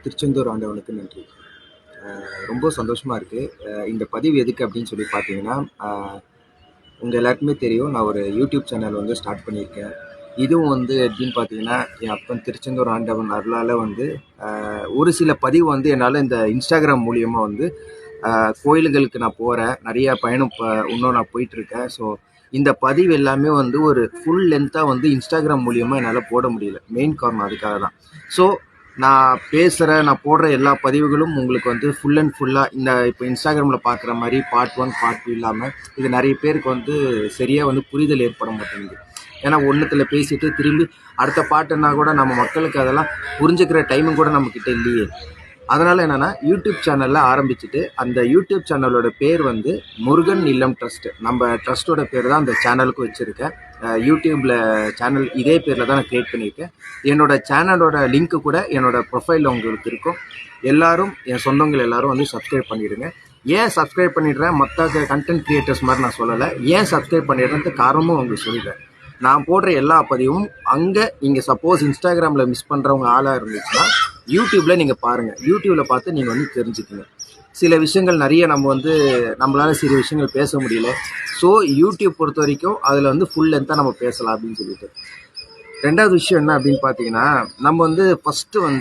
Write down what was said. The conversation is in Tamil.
திருச்செந்தூர் ஆண்டவனுக்கு நன்றி. ரொம்ப சந்தோஷமாக இருக்குது. இந்த பதிவு எதுக்கு அப்படின்னு சொல்லி பார்த்தீங்கன்னா, உங்கள் எல்லாருக்குமே தெரியும், நான் ஒரு யூடியூப் சேனல் வந்து ஸ்டார்ட் பண்ணியிருக்கேன். இதுவும் வந்து எப்படின்னு பார்த்தீங்கன்னா, என் அப்பன் திருச்செந்தூர் ஆண்டவன் அருளால் வந்து ஒரு சில பதிவு வந்து என்னால் இந்த இன்ஸ்டாகிராம் மூலியமாக வந்து கோயில்களுக்கு நான் போகிறேன். நிறைய பயணம் இன்னும் நான் போயிட்டுருக்கேன். ஸோ இந்த பதிவு எல்லாமே வந்து ஒரு ஃபுல் லென்த்தாக வந்து இன்ஸ்டாகிராம் மூலியமாக என்னால் போட முடியல. மெயின் காரணம் அதுக்காக தான். ஸோ நான் போடுற எல்லா பதிவுகளும் உங்களுக்கு வந்து ஃபுல் அண்ட் ஃபுல்லாக இப்போ இன்ஸ்டாகிராமில் பார்க்குற மாதிரி பார்ட் 1 பார்ட் 2 இல்லாமல் இது நிறைய பேருக்கு வந்து சரியாக வந்து புரிதல் ஏற்பட மாட்டேங்குது. ஏன்னா ஒன்றுத்தில் பேசிட்டு திரும்பி அடுத்த பாட்டுன்னா கூட நம்ம மக்களுக்கு அதெல்லாம் புரிஞ்சுக்கிற டைமும் கூட நம்மக்கிட்ட இல்லையே. அதனால் என்னென்னா யூடியூப் சேனலில் ஆரம்பிச்சுட்டு அந்த யூடியூப் சேனலோட பேர் வந்து முருகன் இல்லம் ட்ரஸ்ட்டு. நம்ம ட்ரஸ்ட்டோட பேர் தான் அந்த சேனலுக்கு வச்சுருக்கேன். யூடியூப்பில் சேனல் இதே பேரில் தான் நான் க்ரியேட் பண்ணியிருக்கேன். என்னோடய சேனலோட லிங்க்கு கூட என்னோடய ப்ரொஃபைலில் உங்களுக்கு இருக்கும். எல்லோரும் என் சொந்தங்கள் எல்லோரும் வந்து சப்ஸ்கிரைப் பண்ணிவிடுங்க. ஏன் சப்ஸ்கிரைப் பண்ணிடுறேன், மற்ற கண்டென்ட் க்ரியேட்டர்ஸ் மாதிரி நான் சொல்லலை. ஏன் சப்ஸ்கிரைப் பண்ணிடுறேன்ட்டு காரணமும் உங்களுக்கு சொல்லிடுறேன். நான் போடுற எல்லா பதிவும் அங்கே நீங்கள் சப்போஸ் இன்ஸ்டாகிராமில் மிஸ் பண்ணுறவங்க ஆளாக இருந்துச்சுன்னா யூடியூப்பில் நீங்கள் பாருங்கள். யூடியூப்பில் பார்த்து நீங்கள் வந்து தெரிஞ்சுக்கங்க. சில விஷயங்கள் நிறைய நம்மளால் சில விஷயங்கள் பேச முடியல. ஸோ யூடியூப் பொறுத்த வரைக்கும் அதில் வந்து ஃபுல் லென்த்தாக நம்ம பேசலாம் அப்படின்னு சொல்லிட்டு. ரெண்டாவது விஷயம் என்ன அப்படின்னு பார்த்தீங்கன்னா, நம்ம வந்து ஃபஸ்ட்டு வந்து